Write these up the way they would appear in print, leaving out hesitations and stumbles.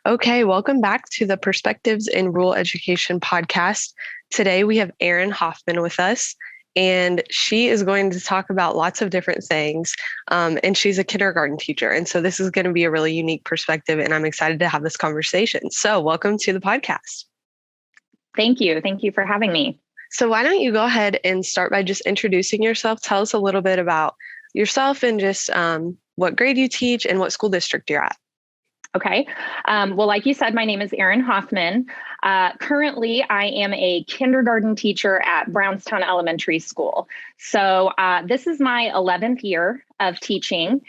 Okay, welcome back to the Perspectives in Rural Education podcast. Today we have Erin Hoffman with us, and she is going to talk about lots of different things. And she's a kindergarten teacher. And so this is going to be a really unique perspective, and I'm excited to have this conversation. So, welcome to the podcast. Thank you. Thank you for having me. So, why don't you go ahead and start by just introducing yourself? Tell us a little bit about yourself and just what grade you teach and what school district you're at. Okay. Well, like you said, my name is Erin Hoffman. Currently, I am a kindergarten teacher at Brownstown Elementary School. So this is my 11th year of teaching.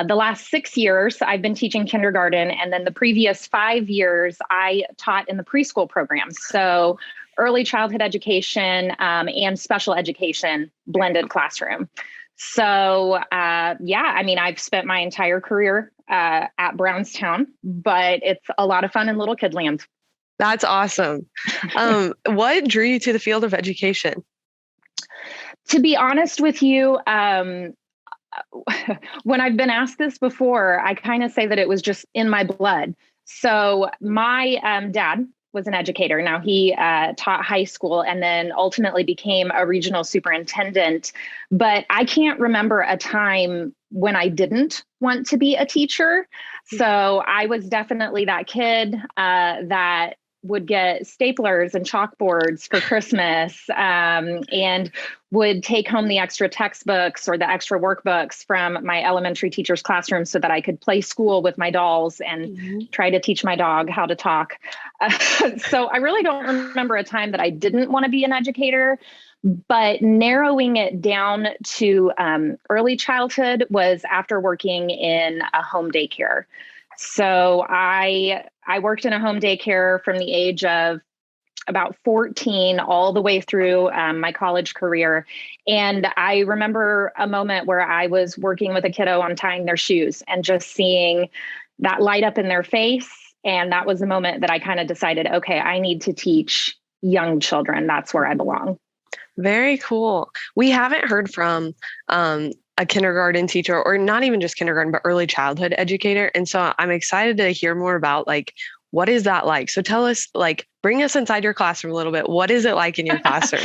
The last 6 years, I've been teaching kindergarten, and then the previous 5 years, I taught in the preschool program. So early childhood education and special education blended classroom. So, I've spent my entire career at Brownstown, but it's a lot of fun in little kid land. That's awesome. What drew you to the field of education? To be honest with you, when I've been asked this before, I kind of say that it was just in my blood. So my dad was an educator. Now he taught high school and then ultimately became a regional superintendent. But I can't remember a time when I didn't want to be a teacher. So I was definitely that kid that would get staplers and chalkboards for Christmas and would take home the extra textbooks or the extra workbooks from my elementary teacher's classroom so that I could play school with my dolls and try to teach my dog how to talk. So I really don't remember a time that I didn't want to be an educator, but narrowing it down to early childhood was after working in a home daycare. So I worked in a home daycare from the age of about 14 all the way through my college career. And I remember a moment where I was working with a kiddo on tying their shoes and just seeing that light up in their face. And that was the moment that I kind of decided, okay, I need to teach young children. That's where I belong. Very cool. We haven't heard from a kindergarten teacher, or not even just kindergarten, but early childhood educator. And so I'm excited to hear more about what is that like? So tell us, bring us inside your classroom a little bit. What is it like in your classroom?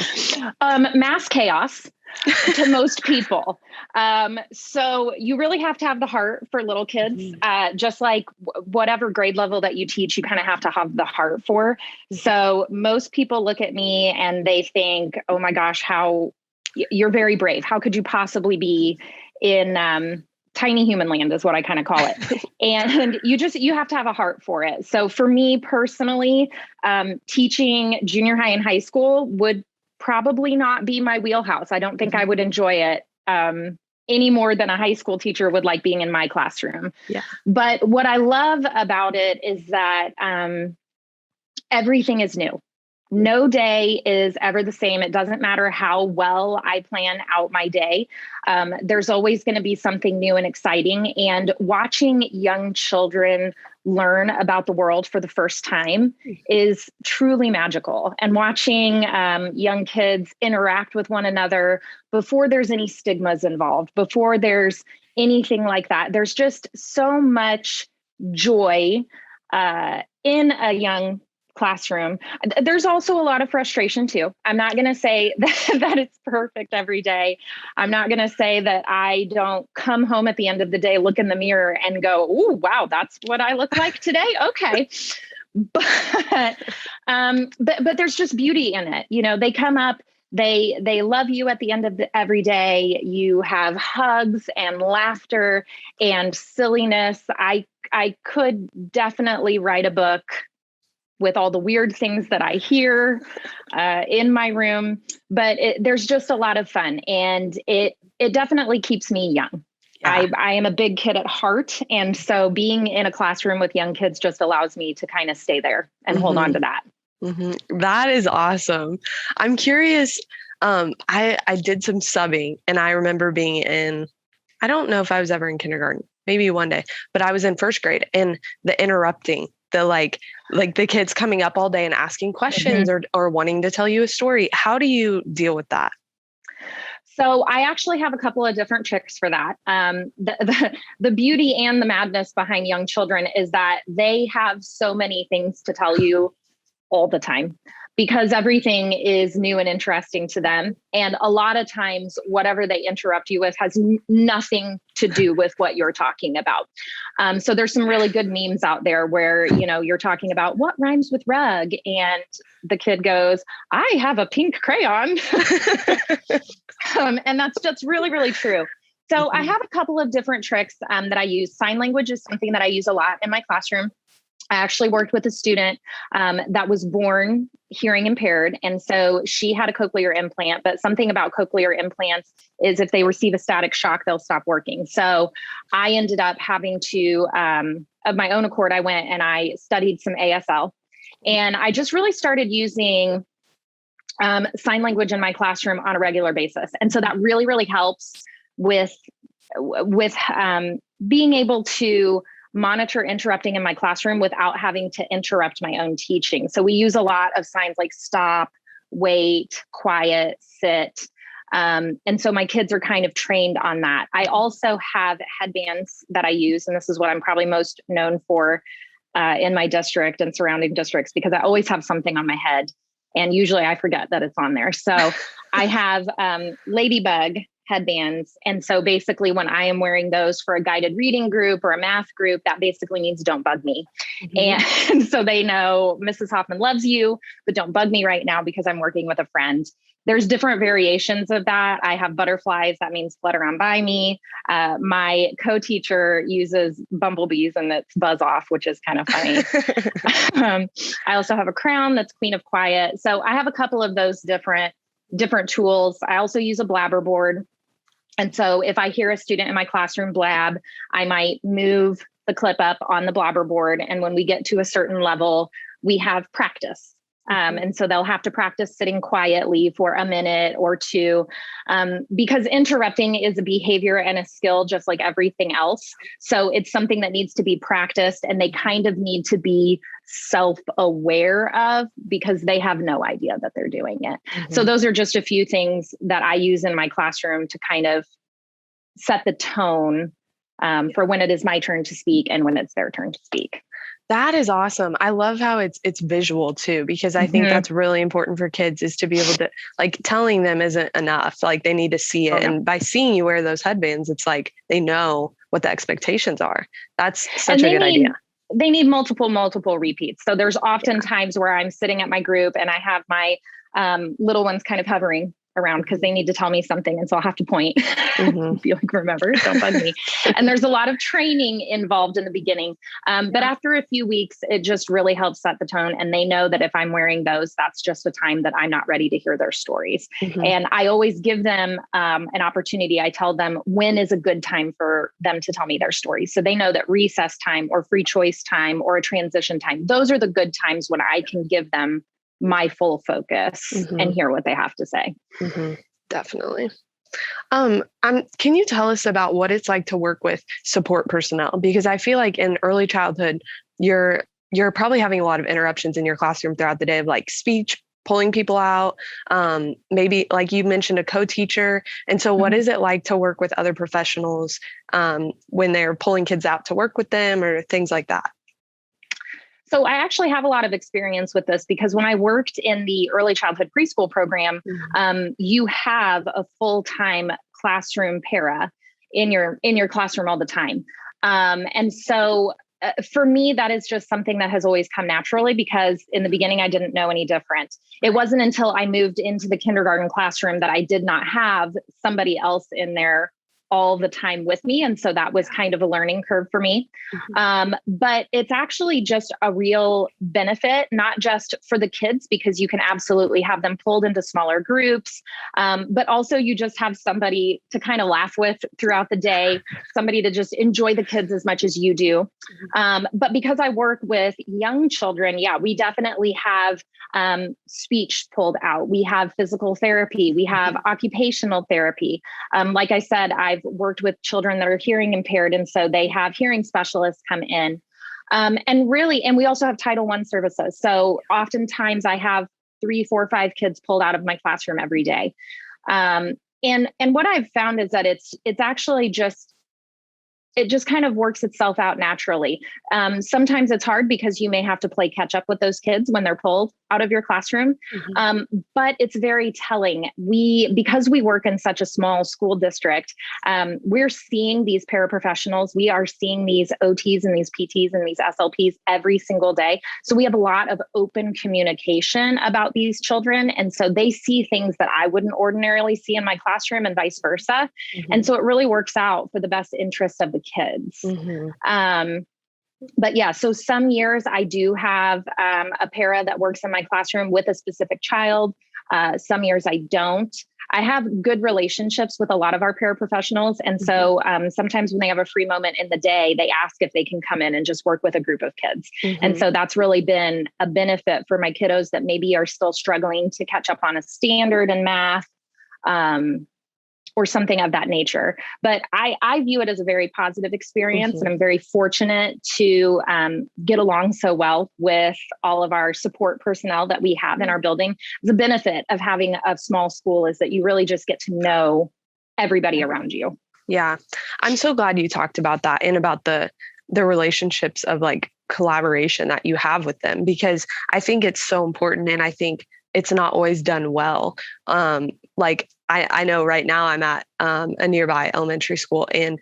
Mass chaos to most people. So you really have to have the heart for little kids. Just like whatever grade level that you teach, you kind of have to have the heart for. So most people look at me and they think, oh my gosh, how you're very brave. How could you possibly be in tiny human land is what I kind of call it. And you have to have a heart for it. So for me personally, teaching junior high and high school would probably not be my wheelhouse. I don't think I would enjoy it any more than a high school teacher would like being in my classroom. Yeah. But what I love about it is that everything is new. No day is ever the same. It doesn't matter how well I plan out my day. There's always going to be something new and exciting. And watching young children learn about the world for the first time is truly magical. And watching young kids interact with one another before there's any stigmas involved, before there's anything like that. There's just so much joy in a young classroom. There's also a lot of frustration too. I'm not going to say that it's perfect every day. I'm not going to say that I don't come home at the end of the day, look in the mirror and go, "Oh, wow, that's what I look like today." Okay. But there's just beauty in it. You know, they come up, they love you at the end of every day. You have hugs and laughter and silliness. I could definitely write a book with all the weird things that I hear in my room, but there's just a lot of fun, and it definitely keeps me young. Yeah. I am a big kid at heart, and so being in a classroom with young kids just allows me to kind of stay there and hold on to that. That is awesome. I'm curious. I did some subbing, and I remember being in, I don't know if I was ever in kindergarten, maybe one day, but I was in first grade, and the interrupting, the like the kids coming up all day and asking questions or wanting to tell you a story. How do you deal with that? So I actually have a couple of different tricks for that. The beauty and the madness behind young children is that they have so many things to tell you all the time because everything is new and interesting to them. And a lot of times, whatever they interrupt you with has nothing to do with what you're talking about. So there's some really good memes out there where, you're talking about what rhymes with rug. And the kid goes, I have a pink crayon. And that's just really, really true. So I have a couple of different tricks that I use. Sign language is something that I use a lot in my classroom. I actually worked with a student that was born hearing impaired. And so she had a cochlear implant, but something about cochlear implants is if they receive a static shock, they'll stop working. So I ended up having to, of my own accord, I went and I studied some ASL. And I just really started using sign language in my classroom on a regular basis. And so that really, really helps with being able to monitor interrupting in my classroom without having to interrupt my own teaching. So we use a lot of signs like stop, wait, quiet, sit. And so my kids are kind of trained on that. I also have headbands that I use, and this is what I'm probably most known for in my district and surrounding districts, because I always have something on my head. And usually I forget that it's on there. So I have ladybug headbands. And so basically when I am wearing those for a guided reading group or a math group, that basically means don't bug me. Mm-hmm. And so they know Mrs. Hoffman loves you, but don't bug me right now because I'm working with a friend. There's different variations of that. I have butterflies. That means flutter on by me. My co-teacher uses bumblebees and it's buzz off, which is kind of funny. I also have a crown that's Queen of Quiet. So I have a couple of those different tools. I also use a blabber board. And so if I hear a student in my classroom blab, I might move the clip up on the blabber board. And when we get to a certain level, we have practice. And so they'll have to practice sitting quietly for a minute or two, because interrupting is a behavior and a skill just like everything else. So it's something that needs to be practiced and they kind of need to be self-aware of because they have no idea that they're doing it. Mm-hmm. So those are just a few things that I use in my classroom to kind of set the tone for when it is my turn to speak and when it's their turn to speak. That is awesome. I love how it's visual too, because I think that's really important for kids is to be able to, like, telling them isn't enough. Like they need to see it. And by seeing you wear those headbands, it's like they know what the expectations are. That's such a good idea. They need multiple repeats. So there's often times where I'm sitting at my group and I have my little ones kind of hovering around because they need to tell me something. And so I'll have to point, be like, remember, don't bug me. And there's a lot of training involved in the beginning. But after a few weeks, it just really helps set the tone. And they know that if I'm wearing those, that's just a time that I'm not ready to hear their stories. And I always give them an opportunity. I tell them when is a good time for them to tell me their stories. So they know that recess time or free choice time or a transition time, those are the good times when I can give them my full focus and hear what they have to say. Definitely. Can you tell us about what it's like to work with support personnel? Because I feel like in early childhood, you're probably having a lot of interruptions in your classroom throughout the day of like speech, pulling people out, maybe like you mentioned a co-teacher. And so what is it like to work with other professionals when they're pulling kids out to work with them or things like that? So I actually have a lot of experience with this because when I worked in the early childhood preschool program, you have a full-time classroom para in your classroom all the time. And so for me, that is just something that has always come naturally because in the beginning, I didn't know any different. It wasn't until I moved into the kindergarten classroom that I did not have somebody else in there all the time with me. And so that was kind of a learning curve for me. But it's actually just a real benefit, not just for the kids, because you can absolutely have them pulled into smaller groups, but also you just have somebody to kind of laugh with throughout the day, somebody to just enjoy the kids as much as you do. But because I work with young children, we definitely have speech pulled out. We have physical therapy. We have occupational therapy. Like I said, I've worked with children that are hearing impaired. And so they have hearing specialists come in. And we also have Title I services. So oftentimes I have 3, 4, 5 kids pulled out of my classroom every day. And what I've found is that it's actually it just kind of works itself out naturally. Sometimes it's hard because you may have to play catch up with those kids when they're pulled out of your classroom. But it's very telling. Because we work in such a small school district, we're seeing these paraprofessionals. We are seeing these OTs and these PTs and these SLPs every single day. So we have a lot of open communication about these children. And so they see things that I wouldn't ordinarily see in my classroom and vice versa. And so it really works out for the best interest of the kids. But yeah, so some years I do have a para that works in my classroom with a specific child. Some years I don't. I have good relationships with a lot of our paraprofessionals. And so sometimes when they have a free moment in the day, they ask if they can come in and just work with a group of kids. And so that's really been a benefit for my kiddos that maybe are still struggling to catch up on a standard in math. Or something of that nature. But I view it as a very positive experience. And I'm very fortunate to get along so well with all of our support personnel that we have in our building. The benefit of having a small school is that you really just get to know everybody around you. Yeah. I'm so glad you talked about that and about the relationships of like collaboration that you have with them, because I think it's so important. And I think it's not always done well. Like I know right now I'm at a nearby elementary school, and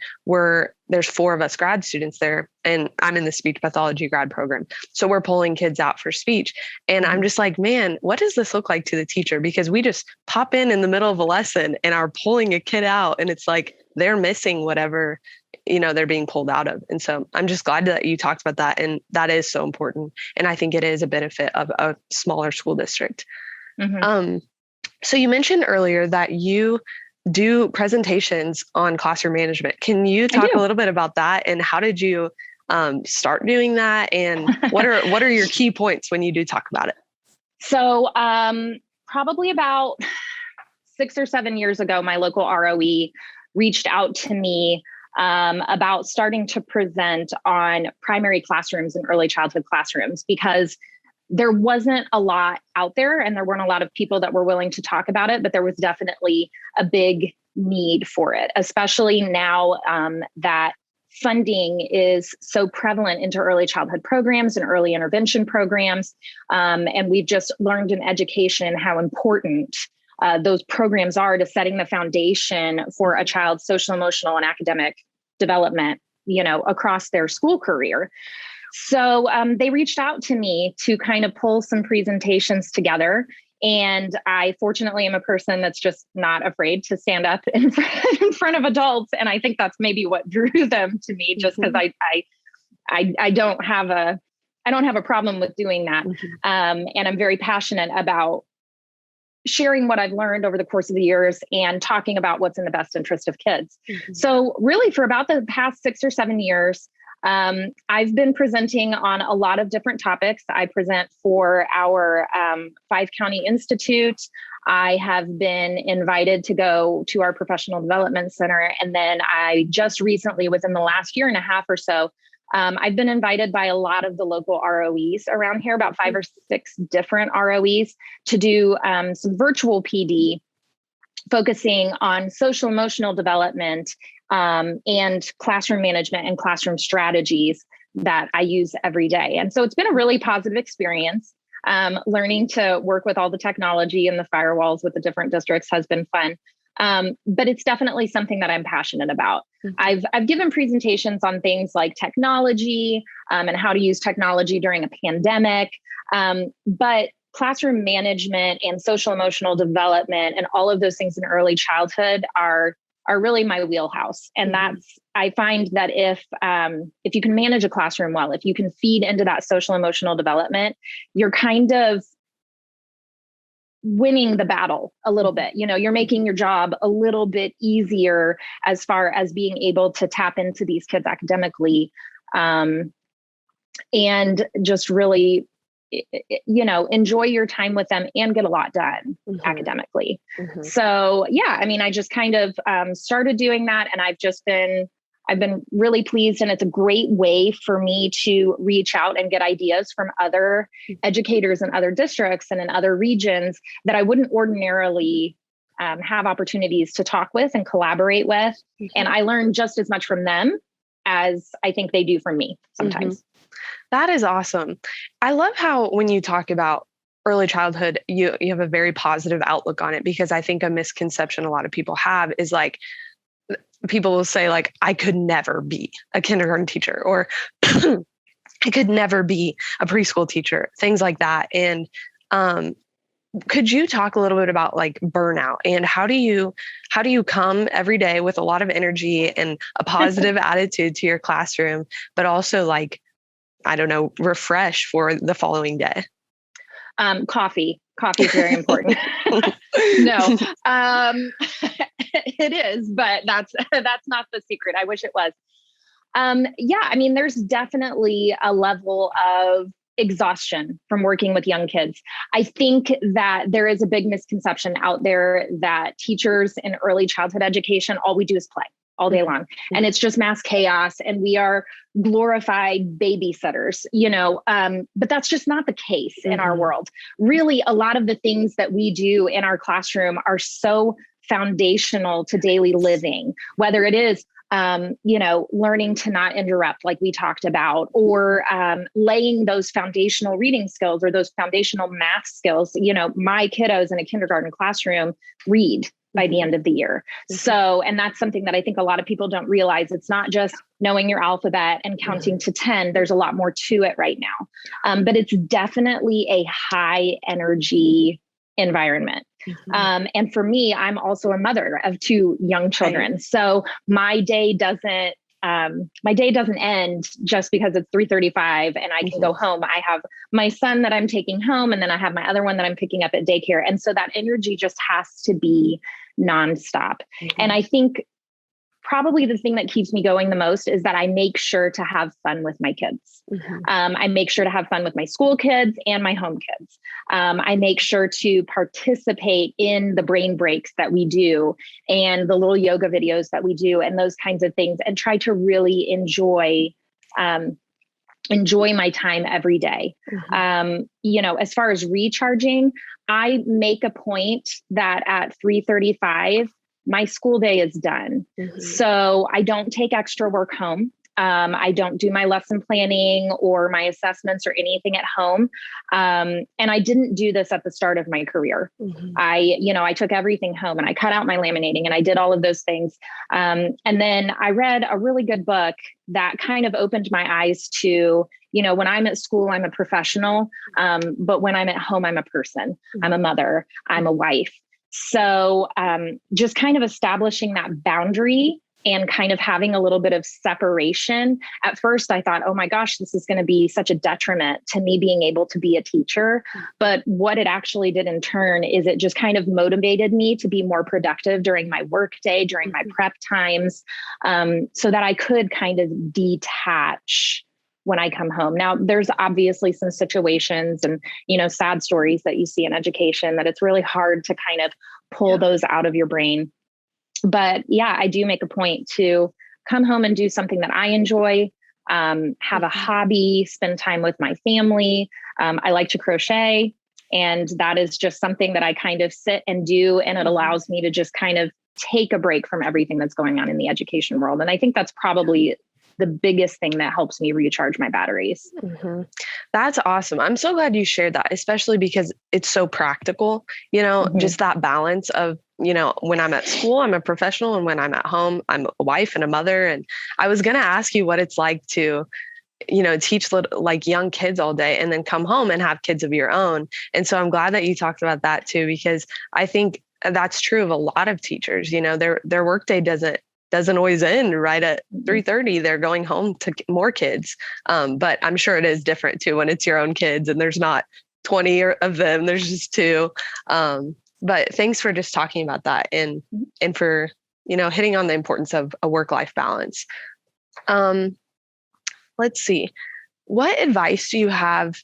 there's 4 of us grad students there, and I'm in the speech pathology grad program. So we're pulling kids out for speech. And I'm just like, man, what does this look like to the teacher? Because we just pop in the middle of a lesson and are pulling a kid out, and it's like they're missing whatever, they're being pulled out of. And so I'm just glad that you talked about that. And that is so important. And I think it is a benefit of a smaller school district. So you mentioned earlier that you do presentations on classroom management. Can you talk a little bit about that, and how did you start doing that? And what are your key points when you do talk about it? So probably about 6 or 7 years ago, my local ROE reached out to me about starting to present on primary classrooms and early childhood classrooms, because there wasn't a lot out there and there weren't a lot of people that were willing to talk about it, but there was definitely a big need for it, especially now that funding is so prevalent into early childhood programs and early intervention programs. And we've just learned in education how important those programs are to setting the foundation for a child's social, emotional, and academic development, across their school career. So they reached out to me to kind of pull some presentations together. And I fortunately am a person that's just not afraid to stand up in front of adults. And I think that's maybe what drew them to me, just because I don't have a problem with doing that. And I'm very passionate about sharing what I've learned over the course of the years and talking about what's in the best interest of kids. So really for about the past 6 or 7 years, I've been presenting on a lot of different topics. I present for our 5-County Institute. I have been invited to go to our Professional Development Center. And then I just recently, within the last year and a half or so, I've been invited by a lot of the local ROEs around here, about 5 or 6 different ROEs, to do some virtual PD focusing on social emotional development and classroom management and classroom strategies that I use every day. And so it's been a really positive experience. Learning to work with all the technology and the firewalls with the different districts has been fun. But it's definitely something that I'm passionate about. I've given presentations on things like technology and how to use technology during a pandemic. But classroom management and social emotional development and all of those things in early childhood are really my wheelhouse. And I find that if you can manage a classroom well, if you can feed into that social emotional development, you're kind of winning the battle a little bit. You're making your job a little bit easier as far as being able to tap into these kids academically, and just really, enjoy your time with them and get a lot done academically. So yeah, I just kind of started doing that, and I've been really pleased, and it's a great way for me to reach out and get ideas from other educators in other districts and in other regions that I wouldn't ordinarily have opportunities to talk with and collaborate with. Mm-hmm. And I learn just as much from them as I think they do from me sometimes. Mm-hmm. That is awesome. I love how when you talk about early childhood, you have a very positive outlook on it, because I think a misconception a lot of people have is like, people will say like, I could never be a kindergarten teacher, or I could never be a preschool teacher, things like that. And could you talk a little bit about like burnout, and how do you come every day with a lot of energy and a positive attitude to your classroom, but also like, I don't know, refresh for the following day? Coffee is very important. No, it is, but that's not the secret. I wish it was. Yeah, I mean, there's definitely a level of exhaustion from working with young kids. I think that there is a big misconception out there that teachers in early childhood education, all we do is play all day long. And it's just mass chaos, and we are glorified babysitters, but that's just not the case in our world. Really, a lot of the things that we do in our classroom are so foundational to daily living, whether it is learning to not interrupt, like we talked about, or laying those foundational reading skills or those foundational math skills. My kiddos in a kindergarten classroom read by the end of the year. So, and that's something that I think a lot of people don't realize. It's not just knowing your alphabet and counting to 10. There's a lot more to it right now. But it's definitely a high energy environment. And for me, I'm also a mother of 2 young children. Right. So my day doesn't end just because it's 3:35 and I can go home. I have my son that I'm taking home, and then I have my other one that I'm picking up at daycare. And so that energy just has to be nonstop. And I think probably the thing that keeps me going the most is that I make sure to have fun with my kids. I make sure to have fun with my school kids and my home kids. I make sure to participate in the brain breaks that we do and the little yoga videos that we do and those kinds of things, and try to really enjoy my time every day. As far as recharging, I make a point that at 3:35, my school day is done. So I don't take extra work home. I don't do my lesson planning or my assessments or anything at home. And I didn't do this at the start of my career. I took everything home and I cut out my laminating and I did all of those things. And then I read a really good book that kind of opened my eyes to, when I'm at school, I'm a professional. But when I'm at home, I'm a person. I'm a mother. I'm a wife. So just kind of establishing that boundary and kind of having a little bit of separation. At first, I thought, oh my gosh, this is going to be such a detriment to me being able to be a teacher. But what it actually did in turn is it just kind of motivated me to be more productive during my work day, during my prep times, so that I could kind of detach when I come home. Now, there's obviously some situations and, sad stories that you see in education that it's really hard to kind of pull those out of your brain. But yeah, I do make a point to come home and do something that I enjoy, have a hobby, spend time with my family. I like to crochet, and that is just something that I kind of sit and do. And it allows me to just kind of take a break from everything that's going on in the education world. And I think that's probably the biggest thing that helps me recharge my batteries. That's awesome. I'm so glad you shared that, especially because it's so practical, just that balance of, when I'm at school, I'm a professional, and when I'm at home, I'm a wife and a mother. And I was going to ask you what it's like to, teach like young kids all day and then come home and have kids of your own. And so I'm glad that you talked about that too, because I think that's true of a lot of teachers. Their workday doesn't always end right at 3:30. They're going home to more kids. But I'm sure it is different too when it's your own kids and there's not 20 of them, there's just 2. But thanks for just talking about that and for, hitting on the importance of a work-life balance. Let's see. What advice do you have?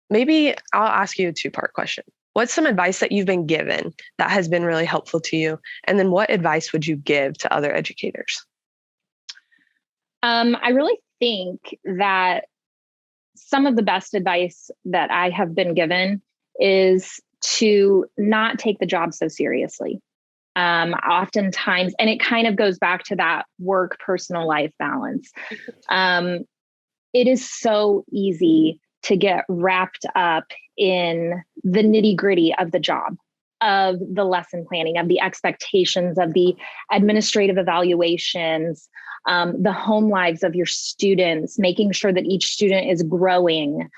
Maybe I'll ask you a 2-part question. What's some advice that you've been given that has been really helpful to you? And then what advice would you give to other educators? I really think that some of the best advice that I have been given is to not take the job so seriously. Oftentimes, and it kind of goes back to that work personal life balance. It is so easy to get wrapped up in the nitty gritty of the job, of the lesson planning, of the expectations, of the administrative evaluations, the home lives of your students, making sure that each student is growing,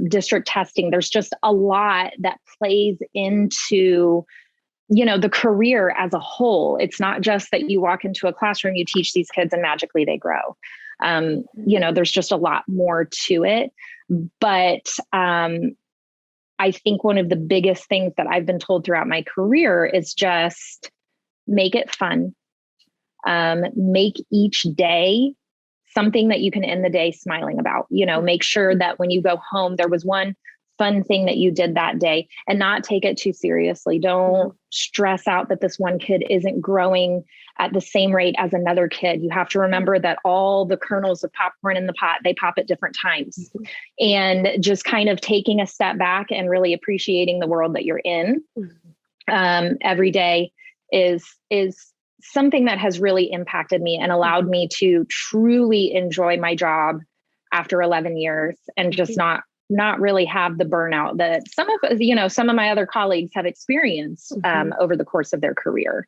district testing. There's just a lot that plays into, the career as a whole. It's not just that you walk into a classroom, you teach these kids and magically they grow. There's just a lot more to it. But I think one of the biggest things that I've been told throughout my career is just make it fun. Make each day something that you can end the day smiling about. Make sure that when you go home, there was one fun thing that you did that day, and not take it too seriously. Don't stress out that this one kid isn't growing at the same rate as another kid. You have to remember that all the kernels of popcorn in the pot, they pop at different times. And just kind of taking a step back and really appreciating the world that you're in every day is something that has really impacted me and allowed me to truly enjoy my job after 11 years and just not really have the burnout that some of my other colleagues have experienced over the course of their career.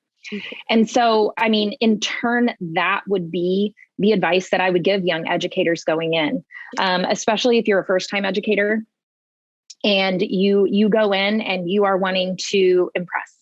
And so, in turn, that would be the advice that I would give young educators going in, especially if you're a first-time educator and you go in and you are wanting to impress,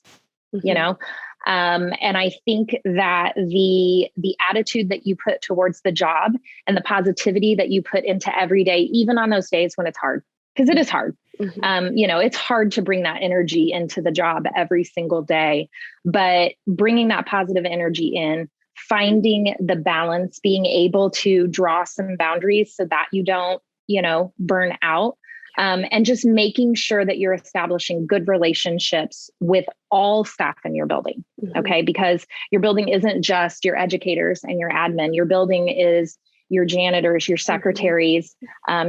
and I think that the attitude that you put towards the job and the positivity that you put into every day, even on those days when it's hard, because it is hard. It's hard to bring that energy into the job every single day, but bringing that positive energy in, finding the balance, being able to draw some boundaries so that you don't, burn out. And just making sure that you're establishing good relationships with all staff in your building. Okay. Because your building isn't just your educators and your admin. Your building is your janitors, your secretaries,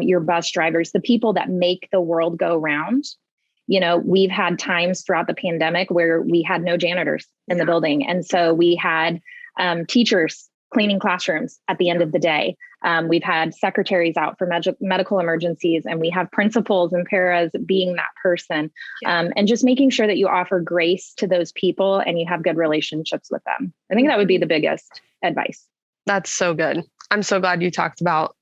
your bus drivers, the people that make the world go round. We've had times throughout the pandemic where we had no janitors in the building. And so we had teachers cleaning classrooms at the end of the day. We've had secretaries out for medical emergencies, and we have principals and paras being that person. And just making sure that you offer grace to those people and you have good relationships with them. I think that would be the biggest advice. That's so good. I'm so glad you talked about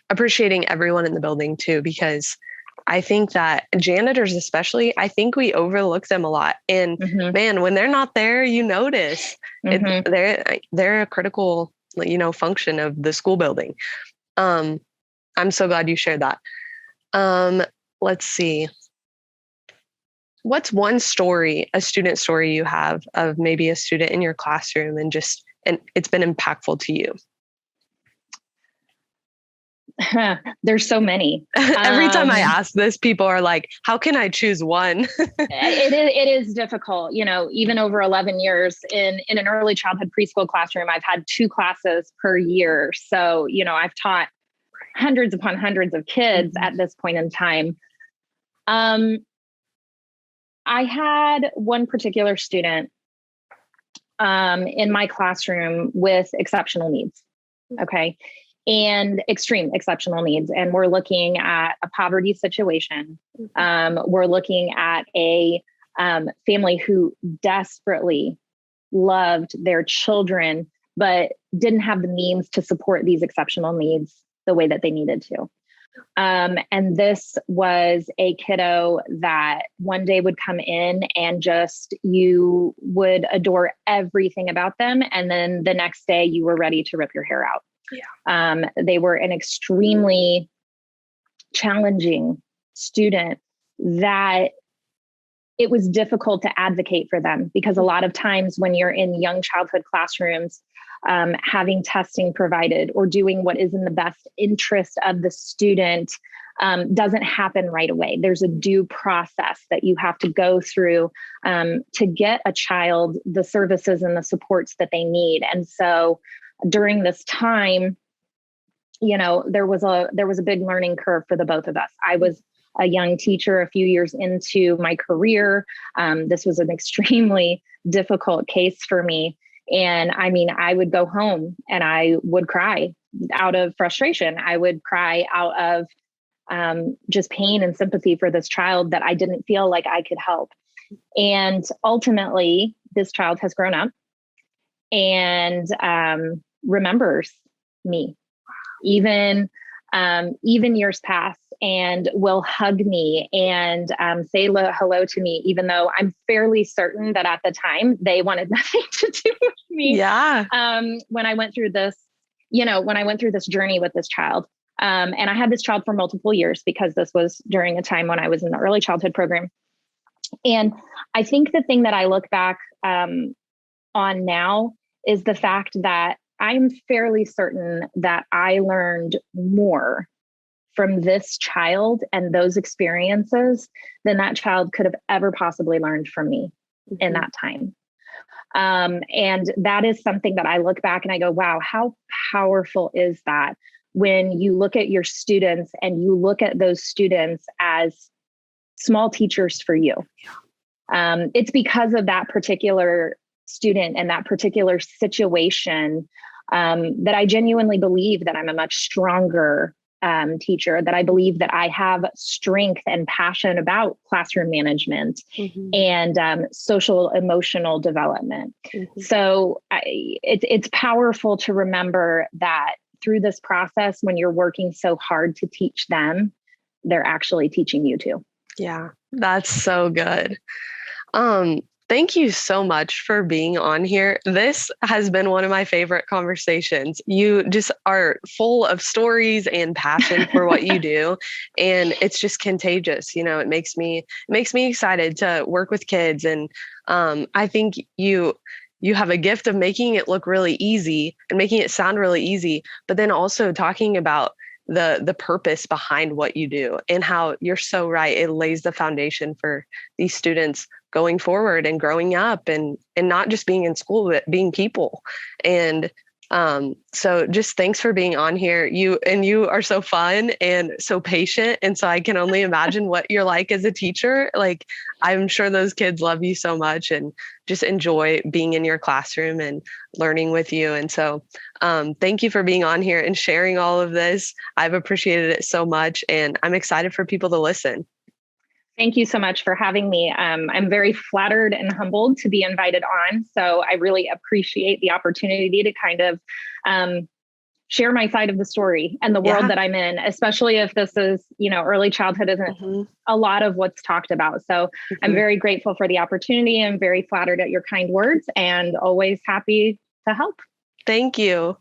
appreciating everyone in the building too, because I think that janitors, especially, I think we overlook them a lot. And man, when they're not there, you notice they're a critical, function of the school building. I'm so glad you shared that. Let's see. What's one story, a student story you have of maybe a student in your classroom and it's been impactful to you? There's so many. Every time I ask this, people are like, how can I choose one? It is difficult, even over 11 years in an early childhood preschool classroom, I've had 2 classes per year. So, I've taught hundreds upon hundreds of kids at this point in time. I had one particular student in my classroom with exceptional needs. Okay. And extreme exceptional needs. And we're looking at a poverty situation. We're looking at a family who desperately loved their children, but didn't have the means to support these exceptional needs the way that they needed to. And this was a kiddo that one day would come in and just, you would adore everything about them. And then the next day you were ready to rip your hair out. They were an extremely challenging student that it was difficult to advocate for them, because a lot of times when you're in young childhood classrooms, having testing provided or doing what is in the best interest of the student doesn't happen right away. There's a due process that you have to go through to get a child the services and the supports that they need. And so during this time, there was a big learning curve for the both of us. I was a young teacher a few years into my career. This was an extremely difficult case for me. And I mean, I would go home and I would cry out of frustration. I would cry out of just pain and sympathy for this child that I didn't feel like I could help. And ultimately, this child has grown up and remembers me, even years past, and will hug me and say hello to me, even though I'm fairly certain that at the time they wanted nothing to do with me. Yeah. When I went through this, journey with this child. And I had this child for multiple years because this was during a time when I was in the early childhood program. And I think the thing that I look back on now is the fact that I'm fairly certain that I learned more from this child and those experiences than that child could have ever possibly learned from me in that time. And that is something that I look back and I go, wow, how powerful is that when you look at your students and you look at those students as small teachers for you. It's because of that particular student and that particular situation that I genuinely believe that I'm a much stronger teacher, that I believe that I have strength and passion about classroom management and social emotional development. So it's powerful to remember that through this process, when you're working so hard to teach them, they're actually teaching you too. Yeah, that's so good. Thank you so much for being on here. This has been one of my favorite conversations. You just are full of stories and passion for what you do. And it's just contagious. It makes me excited to work with kids. And I think you have a gift of making it look really easy and making it sound really easy, but then also talking about the purpose behind what you do and how you're so right. It lays the foundation for these students going forward and growing up and not just being in school, but being people. And so just thanks for being on here. You are so fun and so patient. And so I can only imagine what you're like as a teacher. Like, I'm sure those kids love you so much and just enjoy being in your classroom and learning with you. And so thank you for being on here and sharing all of this. I've appreciated it so much, and I'm excited for people to listen. Thank you so much for having me. I'm very flattered and humbled to be invited on. So I really appreciate the opportunity to kind of share my side of the story and the world that I'm in, especially if this is, early childhood isn't a lot of what's talked about. So I'm very grateful for the opportunity. I'm very flattered at your kind words and always happy to help. Thank you.